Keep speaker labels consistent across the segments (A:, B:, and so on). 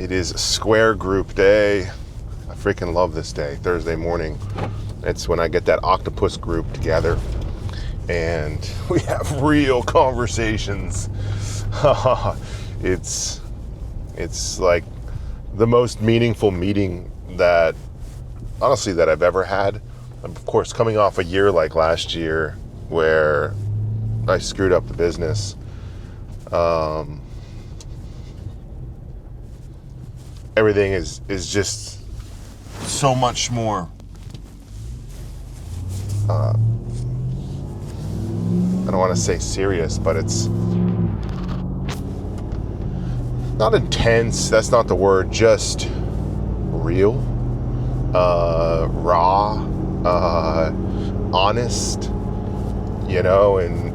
A: It is Square Group Day. I freaking love this day, Thursday morning. It's when I get that octopus group together and we have real conversations. It's like the most meaningful meeting that, honestly, that I've ever had. Of course, coming off a year like last year where I screwed up the business. Everything is just so much more I don't want to say serious, but it's not intense, that's not the word, just real, raw, honest, and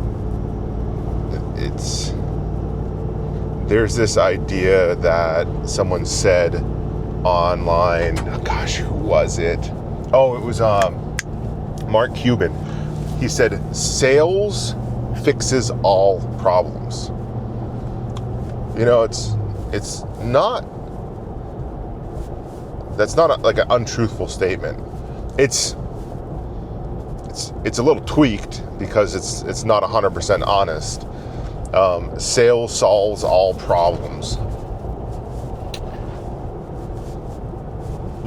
A: there's this idea that someone said online, gosh, who was it? Oh, it was Mark Cuban. He said, sales fixes all problems. It's not, that's not like an untruthful statement. It's a little tweaked because it's not 100% honest. Sales solves all problems.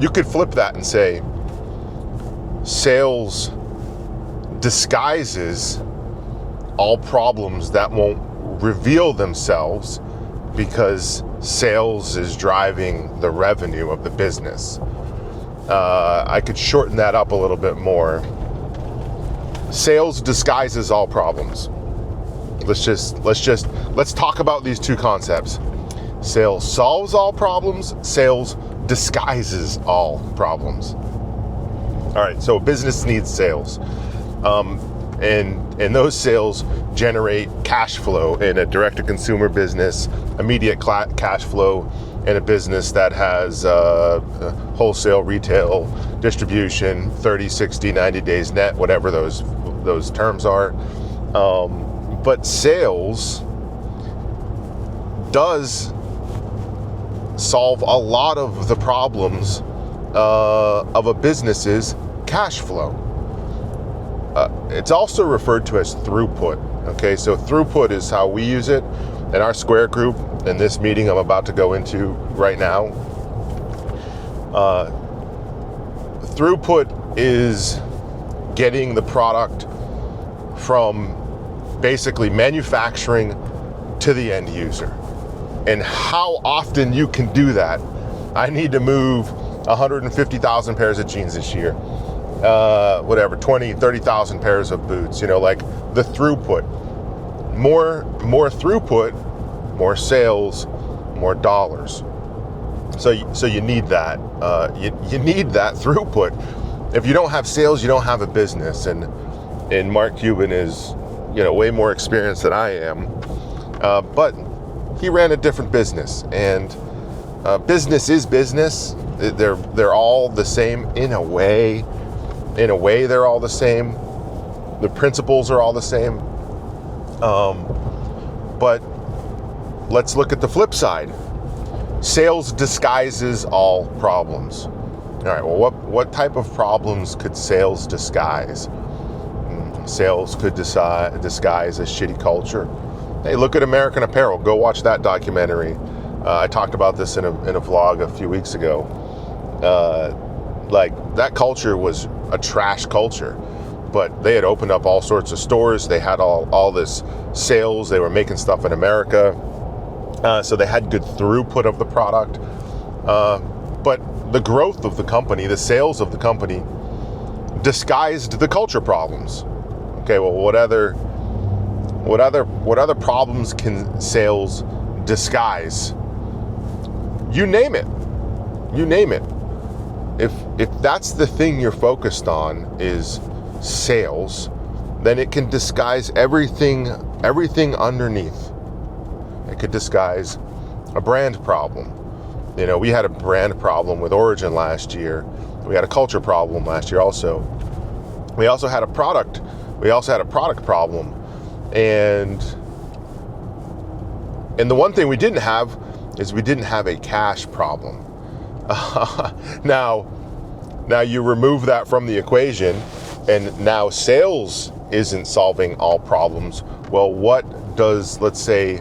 A: You could flip that and say, sales disguises all problems that won't reveal themselves because sales is driving the revenue of the business. I could shorten that up a little bit more. Sales disguises all problems. Let's talk about these two concepts. Sales solves all problems. Sales disguises all problems. All right, so business needs sales. And those sales generate cash flow in a direct-to-consumer business, immediate cash flow in a business that has wholesale, retail, distribution, 30, 60, 90 days net, whatever those terms are. But sales does solve a lot of the problems of a business's cash flow. It's also referred to as throughput. Okay, so throughput is how we use it in our Square group in this meeting I'm about to go into right now. Throughput is getting the product from basically manufacturing to the end user. And how often you can do that. I need to move 150,000 pairs of jeans this year. 30,000 pairs of boots, like the throughput. More throughput, more sales, more dollars. So you need that. You need that throughput. If you don't have sales, you don't have a business. And Mark Cuban is, way more experienced than I am. But he ran a different business, and business is business. They're all the same in a way. In a way, they're all the same. The principles are all the same. But let's look at the flip side. Sales disguises all problems. All right, well, what type of problems could sales disguise? Sales could disguise a shitty culture. Hey, look at American Apparel. Go watch that documentary. I talked about this in a vlog a few weeks ago. That culture was a trash culture, but they had opened up all sorts of stores. They had all this sales. They were making stuff in America. So they had good throughput of the product. But the growth of the company, the sales of the company, disguised the culture problems. Okay, well, what other problems can sales disguise? You name it. If that's the thing you're focused on is sales, then it can disguise everything underneath. It could disguise a brand problem. We had a brand problem with Origin last year. We had a culture problem last year also. We also had a product problem. And the one thing we didn't have is we didn't have a cash problem. Now you remove that from the equation, and now sales isn't solving all problems. Well, what does, let's say,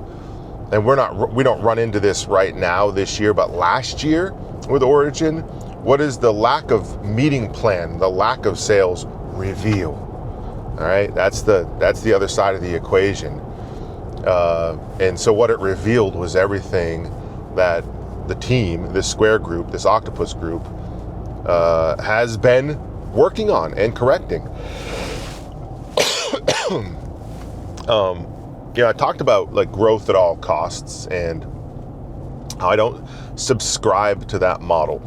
A: and we don't run into this right now this year, but last year with Origin, what is the lack of meeting plan, the lack of sales reveal? All right, that's the other side of the equation. And so what it revealed was everything that the team, this Square group, this Octopus group, has been working on and correcting. I talked about like growth at all costs, and I don't subscribe to that model.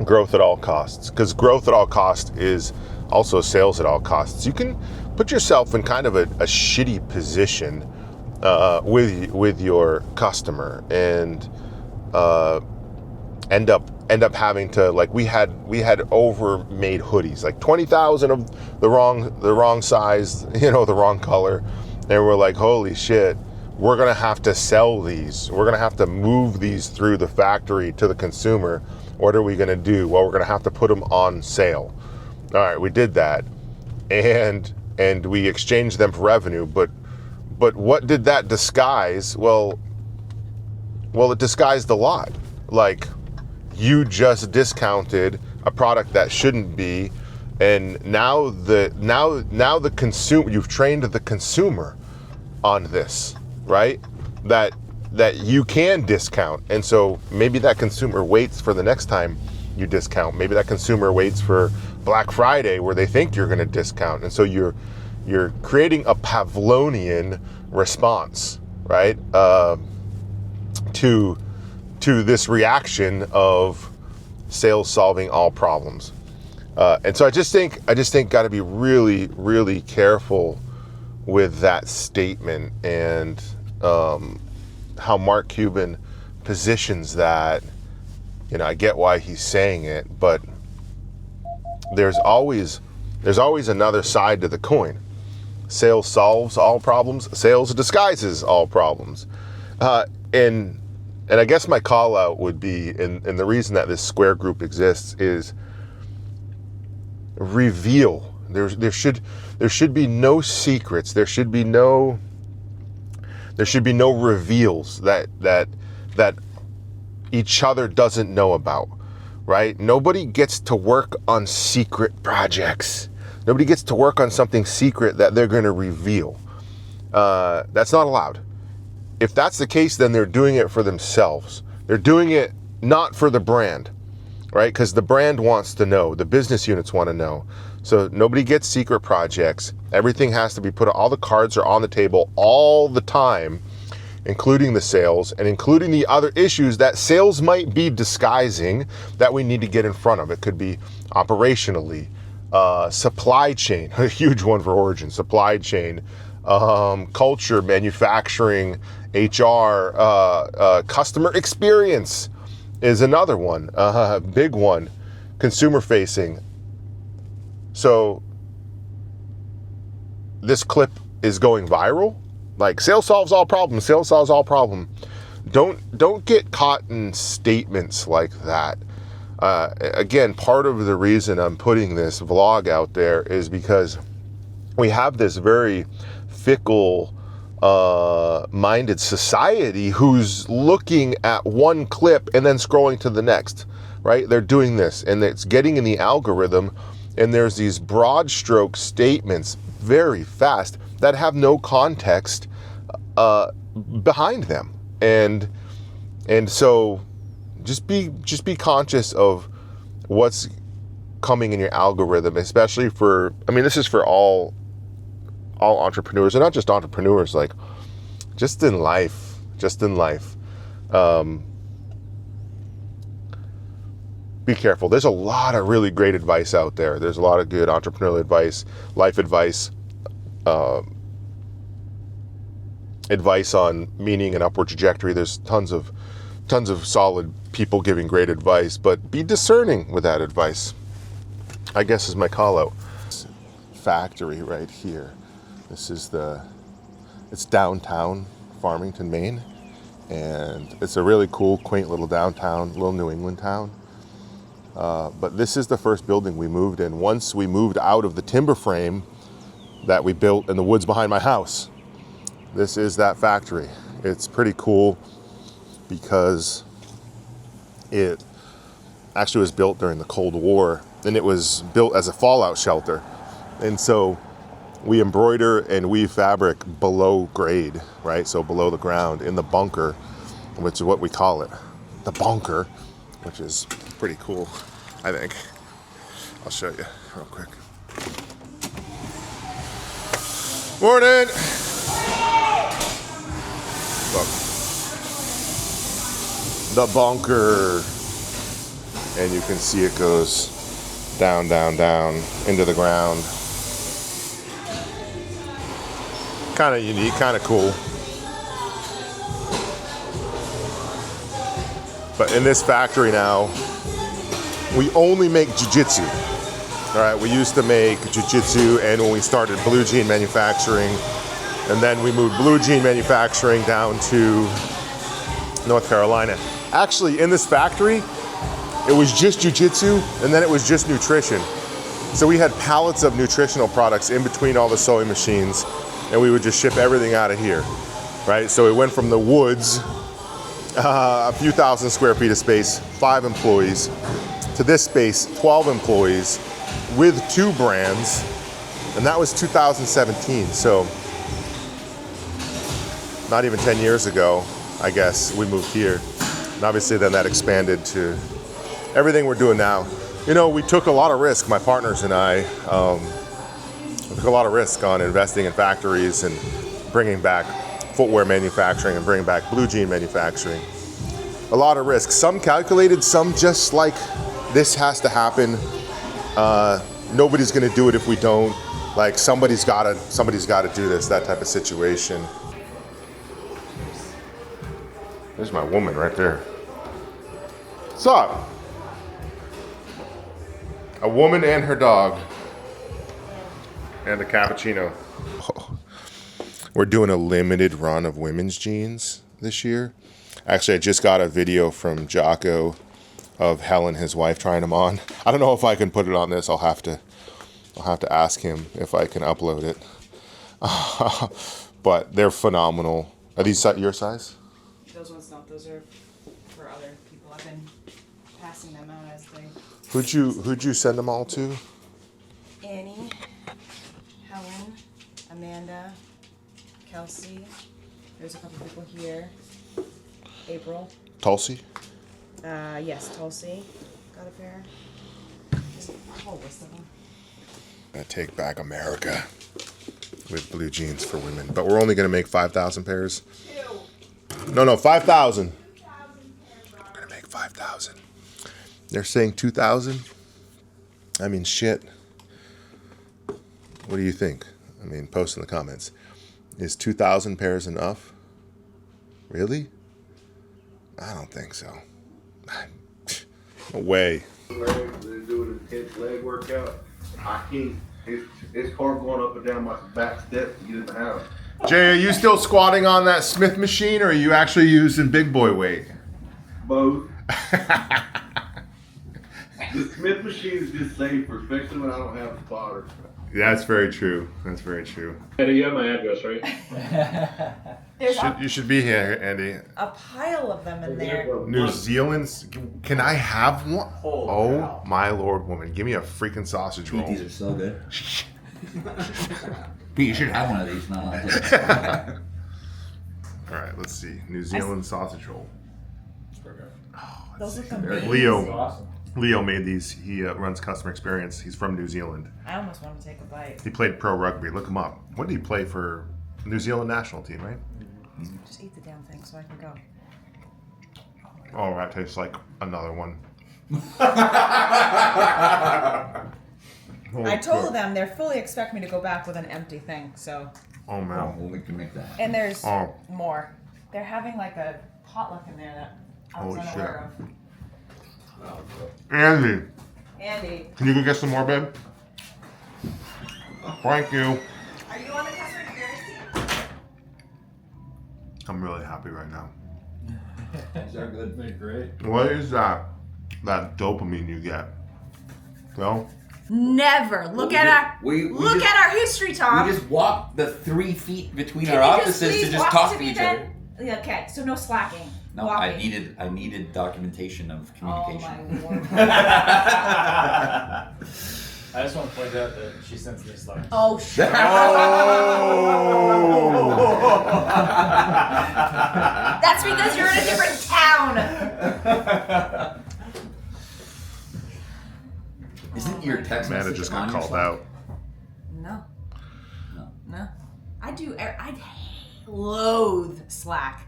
A: Growth at all costs, because growth at all costs is also sales at all costs. You can put yourself in kind of a shitty position with your customer, and end up having to, like, we had over made hoodies, like 20,000 of the wrong size, the wrong color, and we're like, holy shit, we're gonna have to sell these. We're gonna have to move these through the factory to the consumer. What are we gonna do? Well, we're gonna have to put them on sale. All right, we did that, and we exchanged them for revenue. But what did that disguise? Well, it disguised a lot. Like, you just discounted a product that shouldn't be, and now the consumer, you've trained the consumer on this, right? That you can discount, and so maybe that consumer waits for the next time you discount. Maybe that consumer waits for Black Friday where they think you're going to discount, and so you're creating a Pavlovian response, right? To this reaction of sales solving all problems, and so I just think got to be really, really careful with that statement, and how Mark Cuban positions that. I get why he's saying it, but there's always another side to the coin. Sales solves all problems. Sales disguises all problems. And I guess my call out would be, and the reason that this Square group exists is reveal. There should be no secrets. There should be no reveals that each other doesn't know about, right? Nobody gets to work on secret projects. Nobody gets to work on something secret that they're going to reveal. That's not allowed. If that's the case, then they're doing it for themselves. They're doing it not for the brand, right? Because the brand wants to know. The business units want to know. So nobody gets secret projects. Everything has to be put, all the cards are on the table all the time, including the sales and including the other issues that sales might be disguising that we need to get in front of. It could be operationally, supply chain, a huge one for Origin, supply chain, culture, manufacturing, HR, customer experience is another one, big one, consumer facing. So this clip is going viral. Like, sales solves all problems. Sales solves all problem. Don't get caught in statements like that. Again, part of the reason I'm putting this vlog out there is because we have this very fickle minded society who's looking at one clip and then scrolling to the next, right? They're doing this, and it's getting in the algorithm, and there's these broad stroke statements very fast that have no context behind them, and so just be conscious of what's coming in your algorithm, especially for, this is for all entrepreneurs, and not just entrepreneurs, like just in life. Be careful. There's a lot of really great advice out there. There's a lot of good entrepreneurial advice, life advice, advice on meaning and upward trajectory. There's tons of solid people giving great advice, but be discerning with that advice, I guess, is my call out. Factory right here. This is it's downtown Farmington, Maine, And it's a really cool, quaint little downtown, little New England town. But this is the first building we moved in. Once we moved out of the timber frame that we built in the woods behind my house, this is that factory. It's pretty cool because it actually was built during the Cold War, and it was built as a fallout shelter. And so we embroider and weave fabric below grade, right? So below the ground in the bunker, which is what we call it, the bunker, which is pretty cool, I think. I'll show you real quick. Morning! Look. The bunker. And you can see it goes down, down, down into the ground. Kind of unique, kind of cool. But in this factory now, we only make jiu-jitsu. All right, we used to make jiu-jitsu, and when we started blue jean manufacturing, and then we moved blue jean manufacturing down to North Carolina. Actually, in this factory, it was just jiu-jitsu, and then it was just nutrition. So we had pallets of nutritional products in between all the sewing machines, and we would just ship everything out of here, right? So it went from the woods, a few thousand square feet of space, 5 employees, to this space, 12 employees, with 2 brands, and that was 2017. So not even 10 years ago, I guess, we moved here. And obviously then that expanded to everything we're doing now. You know, we took a lot of risk, my partners and I, we took a lot of risk on investing in factories and bringing back footwear manufacturing and bringing back blue jean manufacturing. A lot of risk, some calculated, some just like, this has to happen. Nobody's gonna do it if we don't. Like somebody's gotta do this, that type of situation. There's my woman right there. What's up? A woman and her dog. And a cappuccino. We're doing a limited run of women's jeans this year. Actually, I just got a video from Jocko of Helen, his wife, trying them on. I don't know if I can put it on this. I'll have to ask him if I can upload it. But they're phenomenal. Are these your size?
B: Those ones not. Those are for other people. I've been passing them out as they.
A: Who'd you send them all to?
B: Annie, Helen, Amanda, Kelsey. There's a couple people here. April.
A: Tulsi?
B: Yes, Tulsi got a pair. There's a whole list of them.
A: Take back America with blue jeans for women. But we're only going to make 5,000 pairs. No, 5,000. We're going to make 5,000. They're saying 2,000? I mean, shit. What do you think? I mean, post in the comments. Is 2,000 pairs enough? Really? I don't think so. No way.
C: They're doing an intense leg workout. I can't. It's hard going up and down my back steps to get in the house.
A: Jay, are you still squatting on that Smith machine, or are you actually using big boy weight?
C: Both. The Smith machine is just safer, especially when I don't have a spotter.
A: That's very true. That's very true.
C: Andy, you have my address, right?
B: There's
A: You should be here, Andy.
B: a pile of them in there.
A: New Zealand's. Can I have one? Oh my lord, woman! Give me a freaking sausage roll.
D: These are so good. Pete, you should have one of these now.
A: All right, let's see. New Zealand sausage roll. Oh,
B: Those look amazing.
A: Leo made these. He runs customer experience. He's from New Zealand.
B: I almost want to take a bite.
A: He played pro rugby. Look him up. What did he play for? New Zealand national team, right?
B: Just eat the damn thing so I can go.
A: Oh, that tastes like another one.
B: I told them they're fully expect me to go back with an empty thing, so.
A: Oh
D: Oh,
A: man.
D: well, we can make that.
B: And there's
A: Oh.
B: more. They're having like a potluck in there that I was
A: Holy
B: unaware of.
A: Andy,
B: Andy,
A: can you go get some more, babe? Thank you.
B: are you on the customer experience team?
A: I'm really happy right now.
D: These are good.
E: They're great.
A: What is that dopamine you get? No?
B: Never. Look at our history, Tom.
D: We just walked the 3 feet between
B: Can
D: our
B: you
D: offices
B: please
D: to just
B: walk
D: talk to
B: me
D: each
B: then?
D: other.
B: Yeah, okay, so no slacking.
D: No,
B: Walking.
D: I needed documentation of communication.
B: Oh my lord.
E: I just want to point out that she sends me slides.
B: Oh shit. That's because you're in a different town.
D: Isn't your text
A: Amanda
D: message
A: just
D: on
A: got
D: your
A: called
D: phone?
A: out.
B: No. I loathe Slack.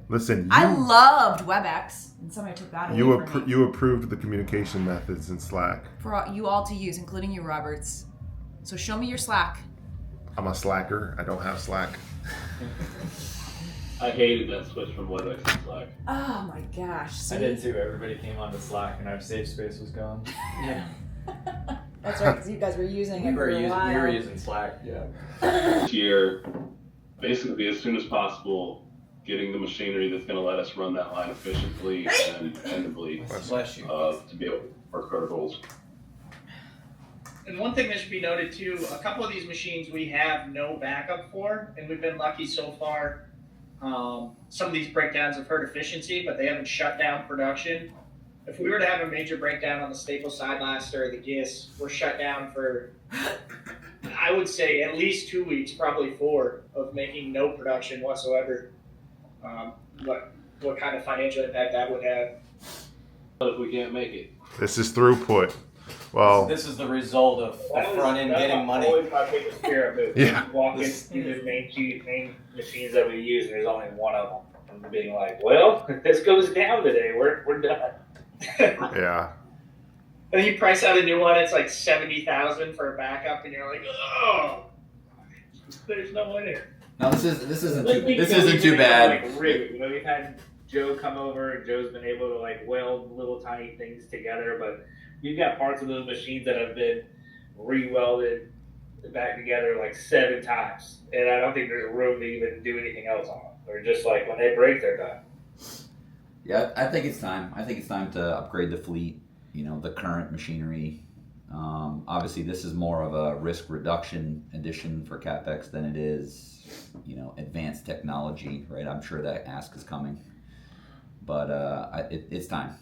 A: Listen,
B: I loved WebEx, and somebody took that away from me.
A: you approved the communication methods in Slack.
B: For you all to use, including you, Roberts. So show me your Slack.
A: I'm a slacker. I don't have Slack.
F: I hated that switch from WebEx to Slack.
B: Oh my gosh. See?
E: I did too. Everybody came onto Slack and our safe space was gone.
D: Yeah.
B: That's right, because you guys were using it for a while.
E: We were using Slack, yeah.
F: This year, basically as soon as possible, getting the machinery that's going to let us run that line efficiently and dependably
E: Bless you.
F: to be able to work our goals.
G: And one thing that should be noted too, a couple of these machines we have no backup for, and we've been lucky so far. Some of these breakdowns have hurt efficiency, but they haven't shut down production. If we were to have a major breakdown on the staple side laster or the GIS, we're shut down for, I would say, at least 2 weeks, probably 4, of making no production whatsoever. What kind of financial impact that would have.
F: But if we can't make it,
A: This is throughput. Well,
E: This is the result of that front end getting money.
G: Always my biggest fear of it.
A: Yeah.
G: You walk into the main machines that we use, and there's only one of them. And being like, well, if this goes down today, we're done.
A: yeah.
G: And you price out a new one, it's like $70,000 for a backup, and you're like, oh, there's no winner.
D: No, this isn't too bad.
G: Like rig. You know, we've had Joe come over, and Joe's been able to like weld little tiny things together, but you've got parts of those machines that have been re-welded back together like 7 times, and I don't think there's room to even do anything else on them. They're just like, when they break, they're done.
D: Yeah, I think it's time. I think it's time to upgrade the fleet. You know, the current machinery. Obviously, this is more of a risk reduction addition for Capex than it is, advanced technology, right? I'm sure that ask is coming, but it's time,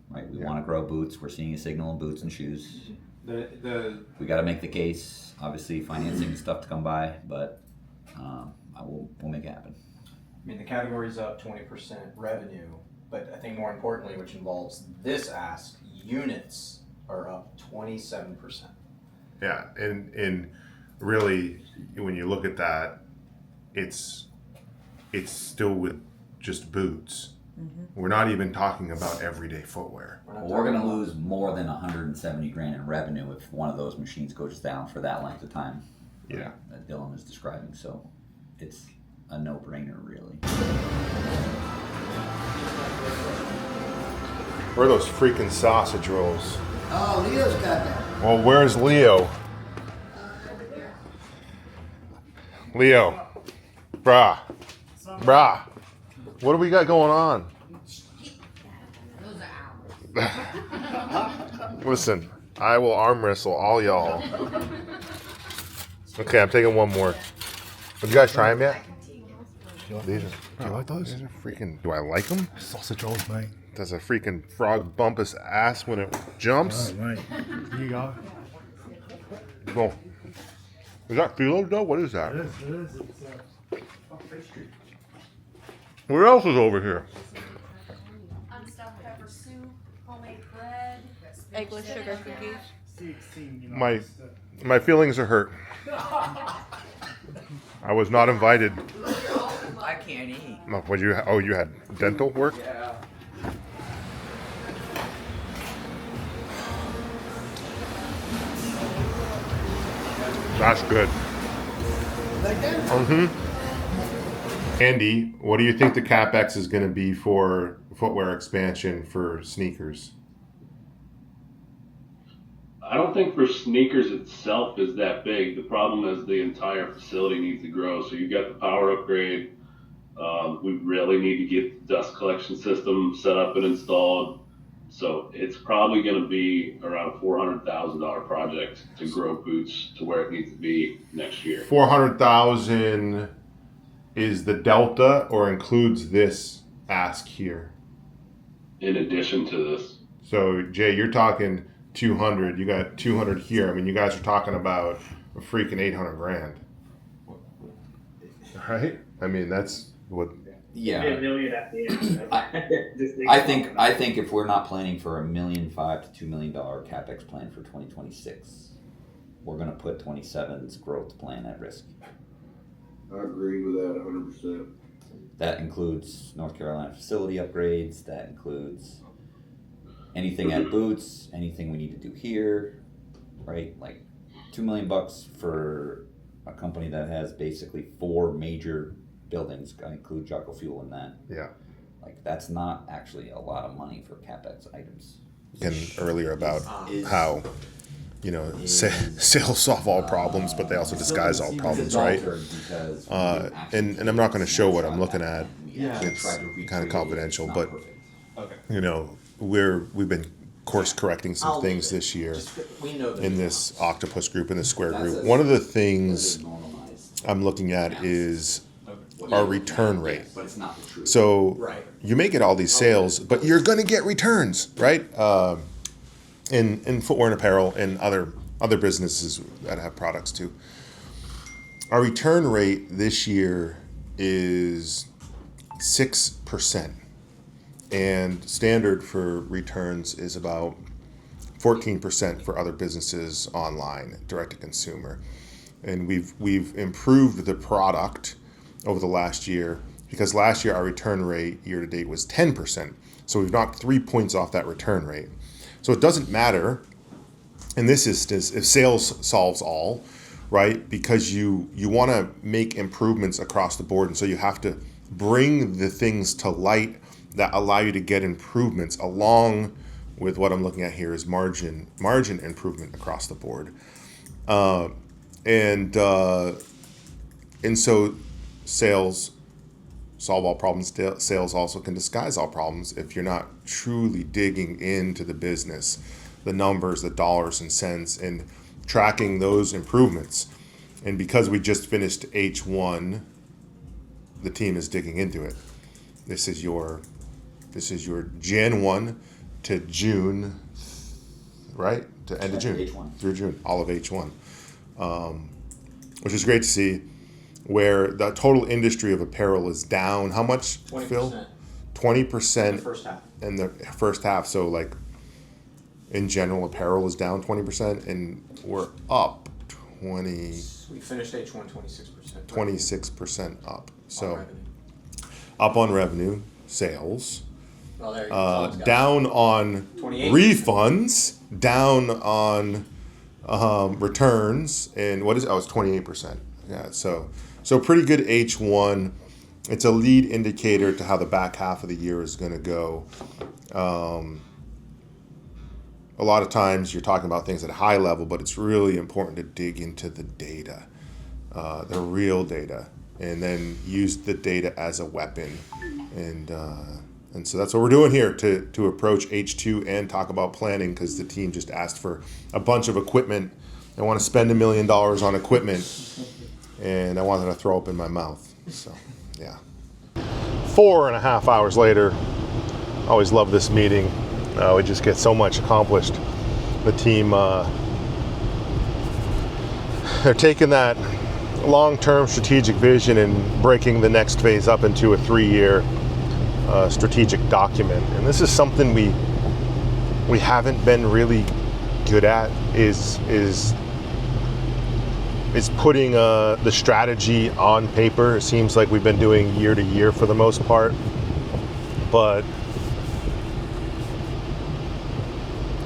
D: right? We want to grow boots. We're seeing a signal in boots and shoes. We got to make the case. Obviously, financing is tough to come by, but we'll make it happen.
H: I mean, the category's up 20% revenue, but I think more importantly, which involves this ask, units are up 27%.
A: Yeah, and really, when you look at that, it's still with just boots.
B: Mm-hmm.
A: We're not even talking about everyday footwear.
D: We're going to lose more than 170 grand in revenue if one of those machines goes down for that length of time.
A: Yeah.
D: That Dylan is describing. So it's a no-brainer, really.
A: Where are those freaking sausage rolls?
D: Oh, Leo's got that.
A: Well, where's Leo? Leo. Brah. What do we got going on? Listen, I will arm wrestle all y'all. Okay, I'm taking one more. Have you guys tried them yet? Do you like those? These are freaking. Do I like them?
I: Sausage rolls, mate.
A: Does a freaking frog bump his ass when it jumps?
I: Oh, mate. Here you go.
A: Well, is that phyllo dough? What is that?
I: It is. It's
A: What else is over here?
J: Unstuffed pepper soup, homemade bread,
B: Eggless sugar cookies.
I: 16,
A: My feelings are hurt. I was not invited.
D: I can't eat.
A: No, what you? You had dental work?
E: Yeah.
A: That's good. Andy, what do you think the Capex is going to be for footwear expansion for sneakers?
F: I don't think for sneakers itself is that big. The problem is the entire facility needs to grow. So you've got the power upgrade, We really need to get the dust collection system set up and installed. So it's probably going to be around a $400,000 project to grow Boots to where it needs to be next year.
A: 400,000 is the delta, or includes this ask here?
F: In addition to this,
A: So Jay, you're talking 200. You got 200 here. I mean, you guys are talking about a freaking 800 grand, right? I mean, that's what.
D: Yeah.
G: $1 million at the end.
D: I think if we're not planning for $1.5 million to $2 million capex plan for 2026, we're going to put 27's growth plan at risk.
C: I agree with that 100%.
D: That includes North Carolina facility upgrades. That includes anything at Boots, anything we need to do here, right? Like $2 million for a company that has basically 4 major buildings. I include Jocko Fuel in that.
A: Yeah.
D: Like that's not actually a lot of money for capex items.
A: And earlier about how, you know, sales solve all problems, but they also disguise all problems, right? And I'm not going to show what I'm looking at. It's kind of confidential, but you know, we've been course correcting some things this year in this octopus group, in the square group. One of the things I'm looking at is our return rate. So you may get all these sales, but you're going to get returns, right? In footwear and apparel and other businesses that have products too. Our return rate this year is 6%, and standard for returns is about 14% for other businesses online, direct to consumer. And we've improved the product over the last year, because last year our return rate year to date was 10%. So we've knocked 3 points off that return rate. So it doesn't matter in this instance if sales solves all, right? Because you want to make improvements across the board. And so you have to bring the things to light that allow you to get improvements, along with what I'm looking at here is margin improvement across the board. And so sales solve all problems. Sales also can disguise all problems if you're not truly digging into the business, the numbers, the dollars and cents, and tracking those improvements. And because we just finished H1, the team is digging into it. This is your Jan 1 to June, right? To end of June,
D: H1.
A: Through June, all of H1, which is great to see. Where the total industry of apparel is down, how much,
H: 20%.
A: Phil? 20%
H: In the first half.
A: in the first half. So like in general, apparel is down 20%, and we're up 20.
H: We finished H1 26%.
A: 26% up. So
H: On revenue.
A: up on revenue, sales,
H: Well, there you go.
A: down on
H: 28%.
A: refunds, down on returns, and what is it? Oh, it's 28%. Yeah, so pretty good H1. It's a lead indicator to how the back half of the year is going to go. A lot of times you're talking about things at a high level, but it's really important to dig into the data, the real data, and then use the data as a weapon. And so that's what we're doing here to approach H2 and talk about planning, because the team just asked for a bunch of equipment. They want to spend $1 million on equipment, and I wanted to throw up in my mouth. So, yeah. 4.5 hours later, I always love this meeting. We just get so much accomplished. The team, they're taking that long-term strategic vision and breaking the next phase up into a 3-year strategic document. And this is something we haven't been really good at, is putting the strategy on paper. It seems like we've been doing year to year for the most part, but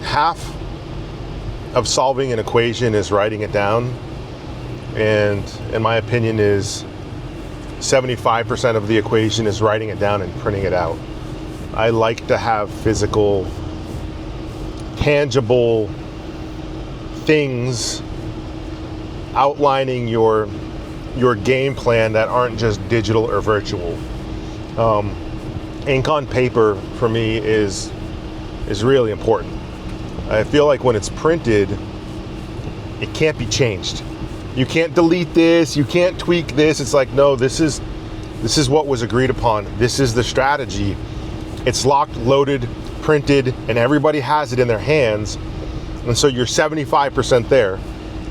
A: half of solving an equation is writing it down, and in my opinion is 75% of the equation is writing it down and printing it out. I like to have physical, tangible things outlining your game plan that aren't just digital or virtual. Ink on paper for me is really important. I feel like when it's printed, it can't be changed. You can't delete this, you can't tweak this. It's like, no, this is what was agreed upon. This is the strategy. It's locked, loaded, printed, and everybody has it in their hands. And so you're 75% there,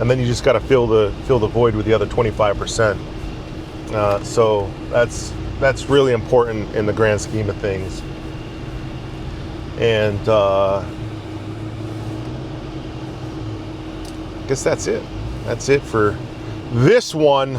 A: and then you just got to fill the void with the other 25%. So that's really important in the grand scheme of things. And I guess that's it. That's it for this one.